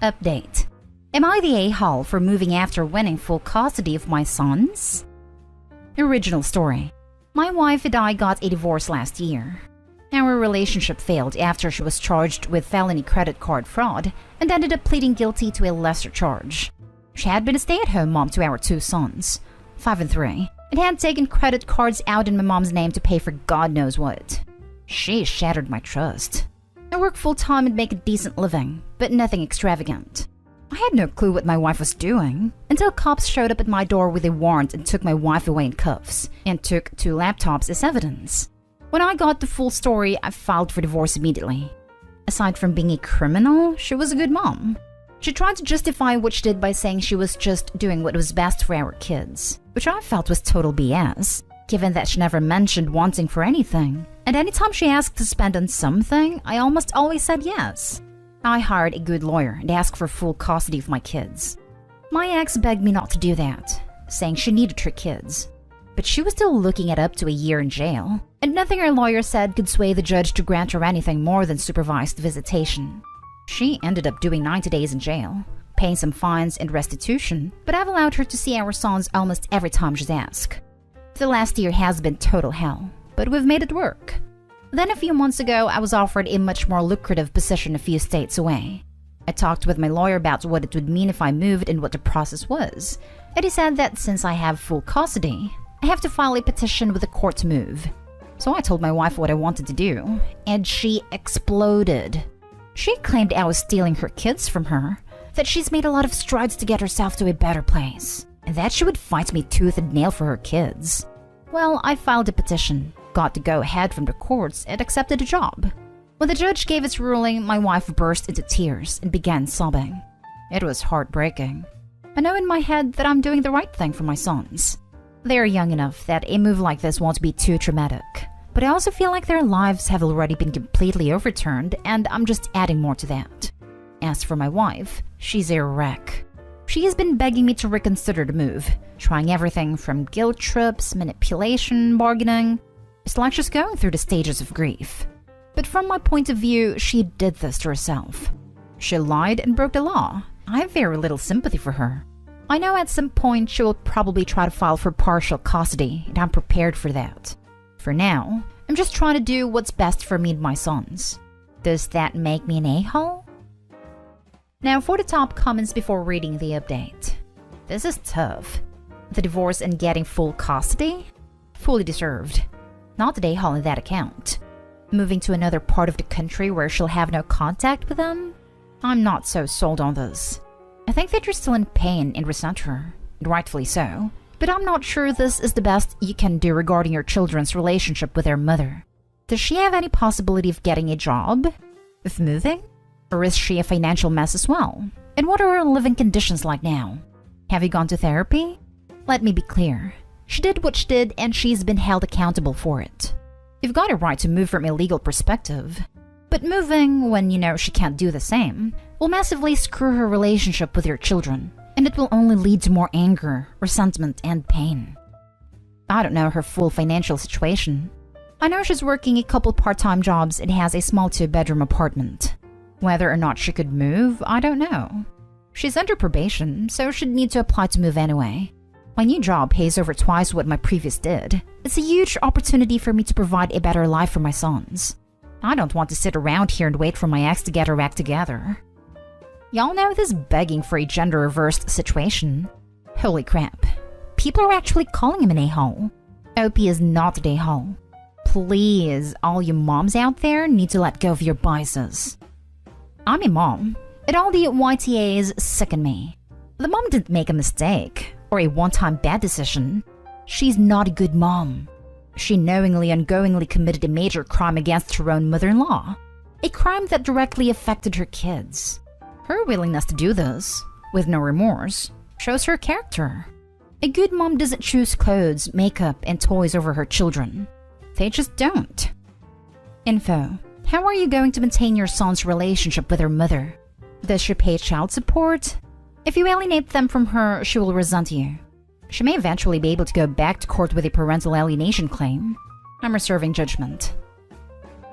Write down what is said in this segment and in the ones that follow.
Update. Am I the a-hole for moving after winning full custody of my sons? Original story. My wife and I got a divorce last year. Our relationship failed after she was charged with felony credit card fraud and ended up pleading guilty to a lesser charge. She had been a stay-at-home mom to our 2 sons, 5 and 3, and had taken credit cards out in my mom's name to pay for God knows what. She shattered my trust. I work full-time and make a decent living, but nothing extravagant. I had no clue what my wife was doing until cops showed up at my door with a warrant and took my wife away in cuffs and took 2 laptops as evidence. When I got the full story, I filed for divorce immediately. Aside from being a criminal, she was a good mom. She tried to justify what she did by saying she was just doing what was best for our kids, which I felt was total BS, given that she never mentioned wanting for anything. And anytime she asked to spend on something, I almost always said yes. I hired a good lawyer and asked for full custody of my kids. My ex begged me not to do that, saying she needed her kids. But she was still looking at up to a year in jail, and nothing her lawyer said could sway the judge to grant her anything more than supervised visitation. She ended up doing 90 days in jail, paying some fines and restitution, but I've allowed her to see our sons almost every time she's asked. The last year has been total hell, but we've made it work. Then a few months ago, I was offered a much more lucrative position a few states away. I talked with my lawyer about what it would mean if I moved and what the process was, and he said that since I have full custody, I have to file a petition with the court to move. So I told my wife what I wanted to do, and she exploded. She claimed I was stealing her kids from her, that she's made a lot of strides to get herself to a better place, and that she would fight me tooth and nail for her kids. Well, I filed a petition, got the go-ahead from the courts, and accepted the job. When the judge gave its ruling, my wife burst into tears and began sobbing. It was heartbreaking. I know in my head that I'm doing the right thing for my sons. They are young enough that a move like this won't be too traumatic. But I also feel like their lives have already been completely overturned, and I'm just adding more to that. As for my wife, she's a wreck. She has been begging me to reconsider the move, trying everything from guilt trips, manipulation, bargaining. It's like she's going through the stages of grief. But from my point of view, she did this to herself. She lied and broke the law. I have very little sympathy for her. I know at some point she will probably try to file for partial custody, and I'm prepared for that. For now, I'm just trying to do what's best for me and my sons. Does that make me an a-hole? Now for the top comments before reading the update. This is tough. The divorce and getting full custody? Fully deserved. Not an a-hole in that account. Moving to another part of the country where she'll have no contact with them? I'm not so sold on this. I think that you're still in pain and resent her, and rightfully so, but I'm not sure this is the best you can do regarding your children's relationship with their mother. Does she have any possibility of getting a job? Of moving? Or is she a financial mess as well? And what are her living conditions like now? Have you gone to therapy? Let me be clear. She did what she did and she's been held accountable for it. You've got a right to move from a legal perspective. But moving, when you know she can't do the same, will massively screw her relationship with your children, and it will only lead to more anger, resentment, and pain. I don't know her full financial situation. I know she's working a couple part-time jobs and has a small 2-bedroom apartment. Whether or not she could move, I don't know. She's under probation, so she'd need to apply to move anyway. My new job pays over twice what my previous did. It's a huge opportunity for me to provide a better life for my sons. I don't want to sit around here and wait for my ex to get her act together. Y'all know this begging for a gender-reversed situation? Holy crap. People are actually calling him an a-hole. OP is not an a-hole. Please, all you moms out there need to let go of your biases. I'm a mom, and all the YTAs sicken me. The mom didn't make a mistake, or a one-time bad decision. She's not a good mom. She knowingly and ongoingly committed a major crime against her own mother-in-law. A crime that directly affected her kids. Her willingness to do this, with no remorse, shows her character. A good mom doesn't choose clothes, makeup, and toys over her children. They just don't. Info. How are you going to maintain your son's relationship with her mother? Does she pay child support? If you alienate them from her, she will resent you. She may eventually be able to go back to court with a parental alienation claim. I'm reserving judgment.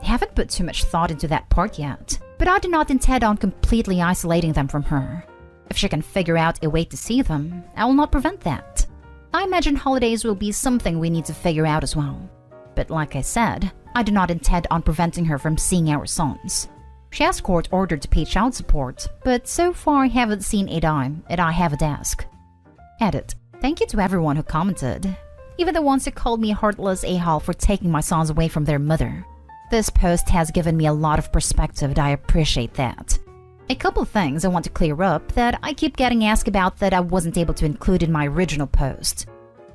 I haven't put too much thought into that part yet. But I do not intend on completely isolating them from her. If she can figure out a way to see them, I will not prevent that. I imagine holidays will be something we need to figure out as well. But like I said, I do not intend on preventing her from seeing our sons. She has court-ordered to pay child support, but so far I haven't seen a dime, and I have a desk. Edit. Thank you to everyone who commented, even the ones who called me a heartless a-hole for taking my sons away from their mother. This post has given me a lot of perspective and I appreciate that. A couple of things I want to clear up that I keep getting asked about that I wasn't able to include in my original post.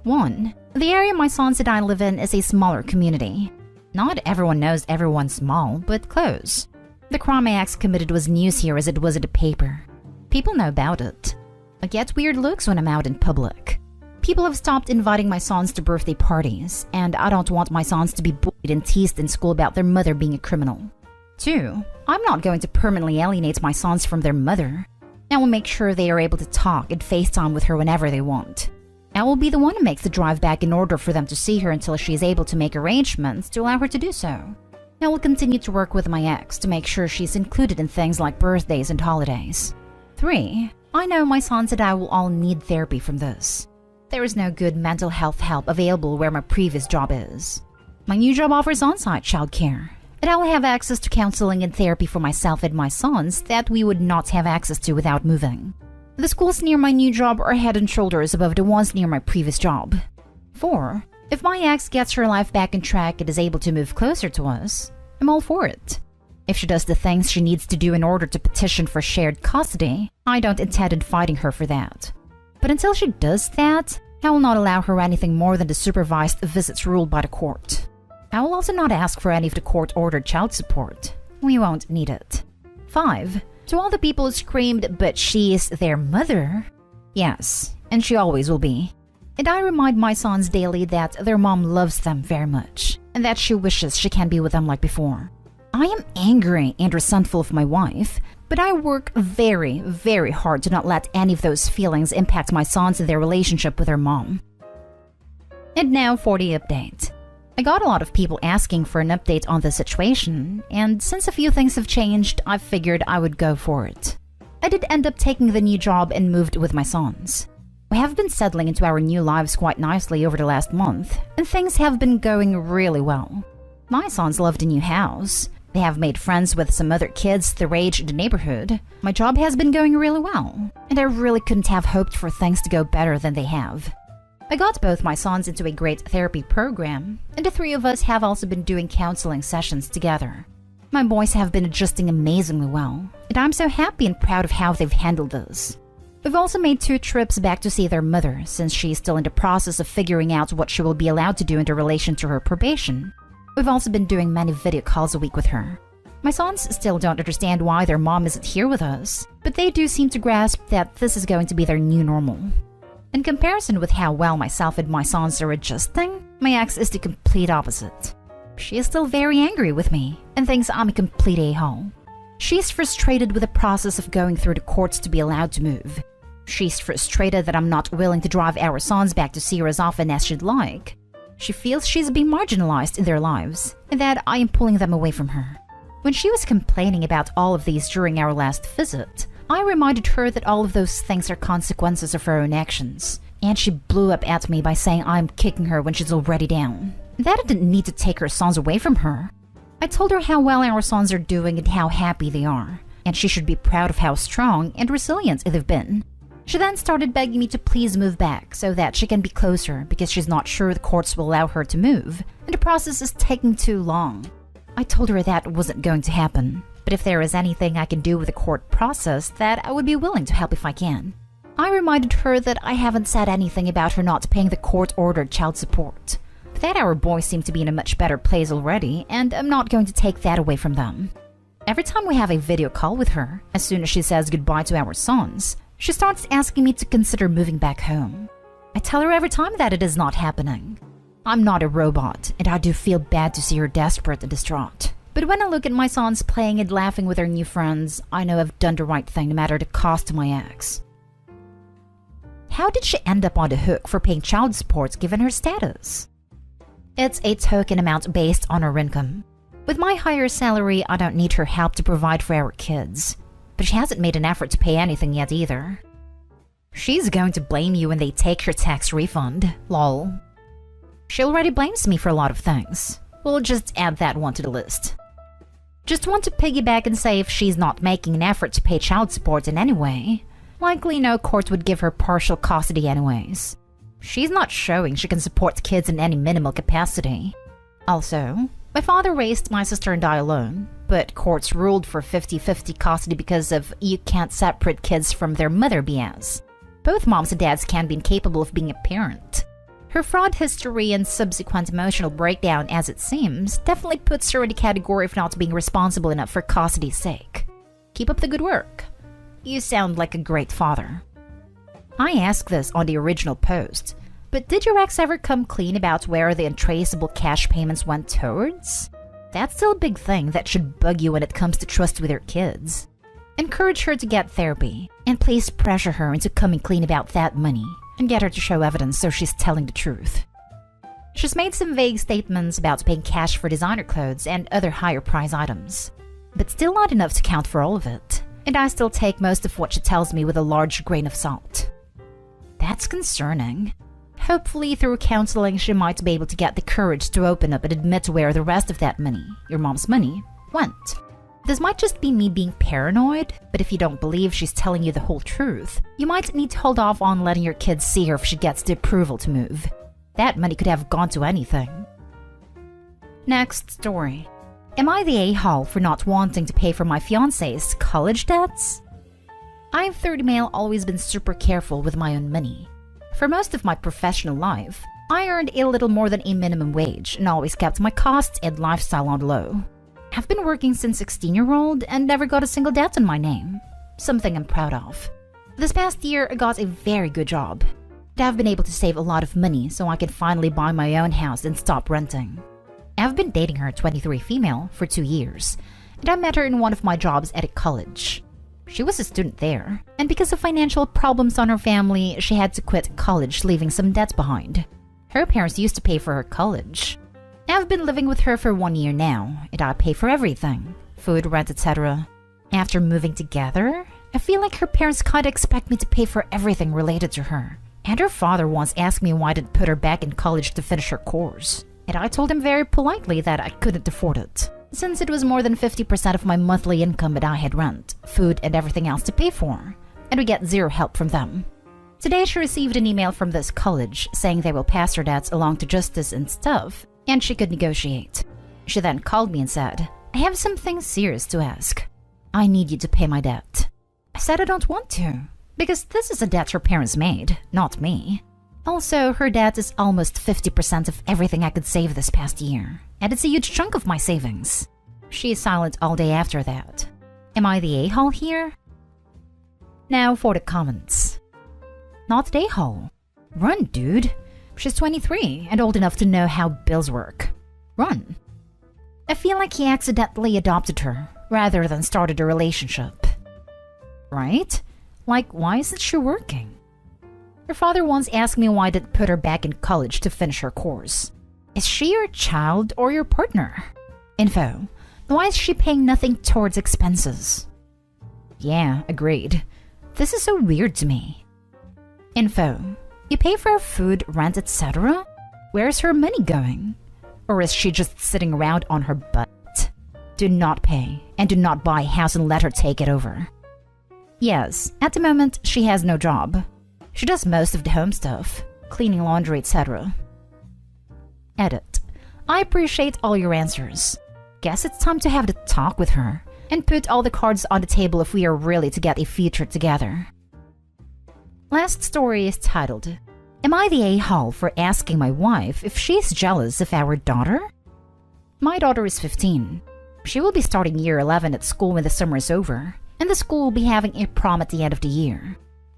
1. The area my sons and I live in is a smaller community. Not everyone knows everyone's small, but close. The crime my ex committed was news here as it was in the paper. People know about it. I get weird looks when I'm out in public. People have stopped inviting my sons to birthday parties, and I don't want my sons to be bullied and teased in school about their mother being a criminal. 2. I'm not going to permanently alienate my sons from their mother. I will make sure they are able to talk and FaceTime with her whenever they want. I will be the one who makes the drive back in order for them to see her until she is able to make arrangements to allow her to do so. I will continue to work with my ex to make sure she's included in things like birthdays and holidays. 3. I know my sons and I will all need therapy from this. There is no good mental health help available where my previous job is. My new job offers on-site childcare, and I will have access to counseling and therapy for myself and my sons that we would not have access to without moving. The schools near my new job are head and shoulders above the ones near my previous job. 4. If my ex gets her life back on track and is able to move closer to us, I'm all for it. If she does the things she needs to do in order to petition for shared custody, I don't intend on fighting her for that. But until she does that, I will not allow her anything more than the supervised visits ruled by the court. I will also not ask for any of the court-ordered child support. We won't need it. 5. To all the people who screamed, but she is their mother. Yes, and she always will be. And I remind my sons daily that their mom loves them very much, and that she wishes she can be with them like before. I am angry and resentful of my wife, but I work very, very hard to not let any of those feelings impact my sons and their relationship with their mom. And now for the update. I got a lot of people asking for an update on the situation, and since a few things have changed, I figured I would go for it. I did end up taking the new job and moved with my sons. We have been settling into our new lives quite nicely over the last month, and things have been going really well. My sons love the new house. They have made friends with some other kids their age in the neighborhood. My job has been going really well, and I really couldn't have hoped for things to go better than they have. I got both my sons into a great therapy program, and the three of us have also been doing counseling sessions together. My boys have been adjusting amazingly well, and I'm so happy and proud of how they've handled this. We've also made 2 trips back to see their mother, since she's still in the process of figuring out what she will be allowed to do in relation to her probation. We've also been doing many video calls a week with her. My sons still don't understand why their mom isn't here with us, but they do seem to grasp that this is going to be their new normal. In comparison with how well myself and my sons are adjusting, my ex is the complete opposite. She is still very angry with me and thinks I'm a complete a-hole. She's frustrated with the process of going through the courts to be allowed to move. She's frustrated that I'm not willing to drive our sons back to see her as often as she'd like. She feels she's being marginalized in their lives and that I am pulling them away from her. When she was complaining about all of these during our last visit, I reminded her that all of those things are consequences of her own actions, and she blew up at me by saying I'm kicking her when she's already down. That I didn't need to take her sons away from her. I told her how well our sons are doing and how happy they are, and she should be proud of how strong and resilient they've been. She then started begging me to please move back so that she can be closer because she's not sure the courts will allow her to move, and the process is taking too long. I told her that wasn't going to happen, but if there is anything I can do with the court process, that I would be willing to help if I can. I reminded her that I haven't said anything about her not paying the court-ordered child support, but that our boys seem to be in a much better place already, and I'm not going to take that away from them. Every time we have a video call with her, as soon as she says goodbye to our sons, she starts asking me to consider moving back home. I tell her every time that it is not happening. I'm not a robot, and I do feel bad to see her desperate and distraught. But when I look at my sons playing and laughing with their new friends, I know I've done the right thing no matter the cost to my ex. How did she end up on the hook for paying child support given her status? It's a token amount based on her income. With my higher salary, I don't need her help to provide for our kids. But she hasn't made an effort to pay anything yet either. She's going to blame you when they take her tax refund, lol. She already blames me for a lot of things. We'll just add that one to the list. Just want to piggyback and say if she's not making an effort to pay child support in any way, likely no court would give her partial custody anyways. She's not showing she can support kids in any minimal capacity. Also, my father raised my sister and I alone, but courts ruled for 50-50 custody because of you can't separate kids from their mother BS. Both moms and dads can be incapable of being a parent. Her fraud history and subsequent emotional breakdown, as it seems, definitely puts her in the category of not being responsible enough for custody's sake. Keep up the good work. You sound like a great father. I asked this on the original post, but did your ex ever come clean about where the untraceable cash payments went towards? That's still a big thing that should bug you when it comes to trust with your kids. Encourage her to get therapy, and please pressure her into coming clean about that money, and get her to show evidence so she's telling the truth. She's made some vague statements about paying cash for designer clothes and other higher price items, but still not enough to count for all of it, and I still take most of what she tells me with a large grain of salt. That's concerning. Hopefully through counseling she might be able to get the courage to open up and admit where the rest of that money, your mom's money, went. This might just be me being paranoid, but if you don't believe she's telling you the whole truth, you might need to hold off on letting your kids see her if she gets the approval to move. That money could have gone to anything. Next story. Am I the a-hole for not wanting to pay for my fiancé's college debts? I've third male always been super careful with my own money. For most of my professional life, I earned a little more than a minimum wage and always kept my costs and lifestyle on low. I've been working since 16-year-old and never got a single debt in my name. Something I'm proud of. This past year, I got a very good job. I've been able to save a lot of money so I can finally buy my own house and stop renting. I've been dating her, 23 female, for 2 years, and I met her in one of my jobs at a college. She was a student there, and because of financial problems on her family, she had to quit college, leaving some debt behind. Her parents used to pay for her college. I've been living with her for 1 year now, and I pay for everything. Food, rent, etc. After moving together, I feel like her parents kinda expect me to pay for everything related to her. And her father once asked me why I didn't put her back in college to finish her course. And I told him very politely that I couldn't afford it, since it was more than 50% of my monthly income and I had rent, food, and everything else to pay for. And we get zero help from them. Today she received an email from this college saying they will pass her debts along to justice and stuff, and she could negotiate. She then called me and said, I have something serious to ask. I need you to pay my debt. I said I don't want to, because this is a debt her parents made, not me. Also, her debt is almost 50% of everything I could save this past year, and it's a huge chunk of my savings. She is silent all day after that. Am I the a-hole here? Now for the comments. Not the a-hole. Run, dude. She's 23 and old enough to know how bills work. Run. I feel like he accidentally adopted her, rather than started a relationship. Right? Like, why isn't she working? Her father once asked me why I didn't put her back in college to finish her course. Is she your child or your partner? Info. Why is she paying nothing towards expenses? Yeah, agreed. This is so weird to me. Info. You pay for her food, rent, etc.? Where's her money going? Or is she just sitting around on her butt? Do not pay, and do not buy a house and let her take it over. Yes, at the moment, she has no job. She does most of the home stuff, cleaning, laundry, etc. Edit. I appreciate all your answers. Guess it's time to have the talk with her, and put all the cards on the table if we are really to get a future together. Last story is titled, Am I the a-hole for asking my wife if she's jealous of our daughter? My daughter is 15. She will be starting year 11 at school when the summer is over, and the school will be having a prom at the end of the year.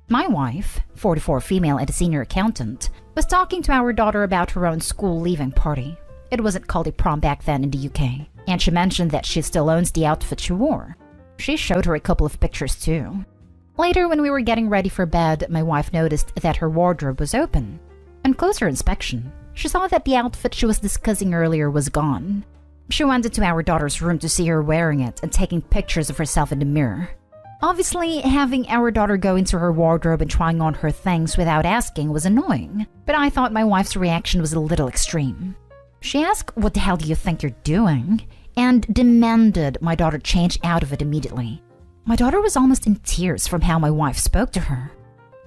My wife, 44 female and a senior accountant, was talking to our daughter about her own school leaving party. It wasn't called a prom back then in the UK, and she mentioned that she still owns the outfit she wore. She showed her a couple of pictures too. Later, when we were getting ready for bed, my wife noticed that her wardrobe was open. On closer inspection, she saw that the outfit she was discussing earlier was gone. She went into our daughter's room to see her wearing it and taking pictures of herself in the mirror. Obviously, having our daughter go into her wardrobe and trying on her things without asking was annoying, but I thought my wife's reaction was a little extreme. She asked, "What the hell do you think you're doing?" and demanded my daughter change out of it immediately. My daughter was almost in tears from how my wife spoke to her.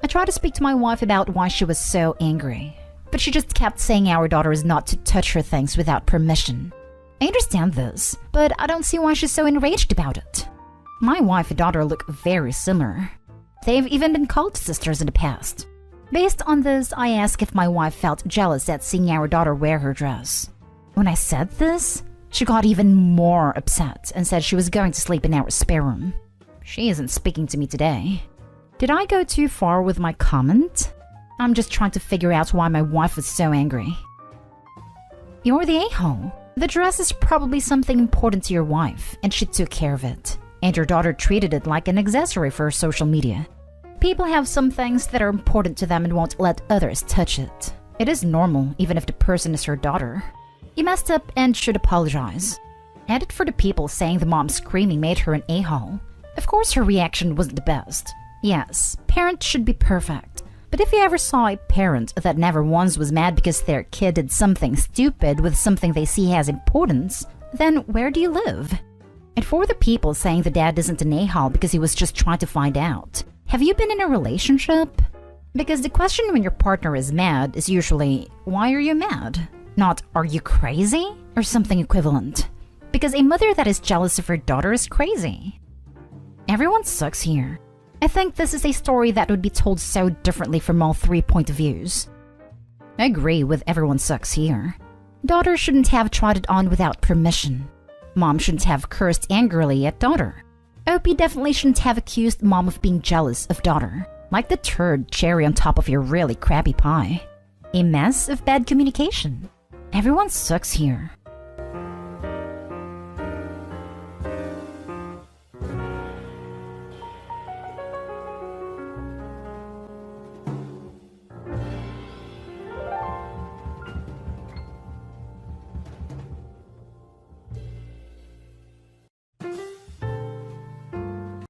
I tried to speak to my wife about why she was so angry, but she just kept saying our daughter is not to touch her things without permission. I understand this, but I don't see why she's so enraged about it. My wife and daughter look very similar. They've even been called sisters in the past. Based on this, I asked if my wife felt jealous at seeing our daughter wear her dress. When I said this, she got even more upset and said she was going to sleep in our spare room. She isn't speaking to me today. Did I go too far with my comment? I'm just trying to figure out why my wife was so angry. You're the a-hole. The dress is probably something important to your wife, and she took care of it. And your daughter treated it like an accessory for her social media. People have some things that are important to them and won't let others touch it. It is normal, even if the person is her daughter. You messed up and should apologize. Added for the people saying the mom screaming made her an a-hole. Of course her reaction wasn't the best. Yes, parents should be perfect. But if you ever saw a parent that never once was mad because their kid did something stupid with something they see has importance, then where do you live? And for the people saying the dad isn't an a-hole because he was just trying to find out, have you been in a relationship? Because the question when your partner is mad is usually, why are you mad? Not, are you crazy? Or something equivalent. Because a mother that is jealous of her daughter is crazy. Everyone sucks here. I think this is a story that would be told so differently from all 3 point of views. I agree with everyone sucks here. Daughter shouldn't have tried it on without permission. Mom shouldn't have cursed angrily at daughter. OP definitely shouldn't have accused mom of being jealous of daughter, like the third cherry on top of your really crappy pie. A mess of bad communication. Everyone sucks here.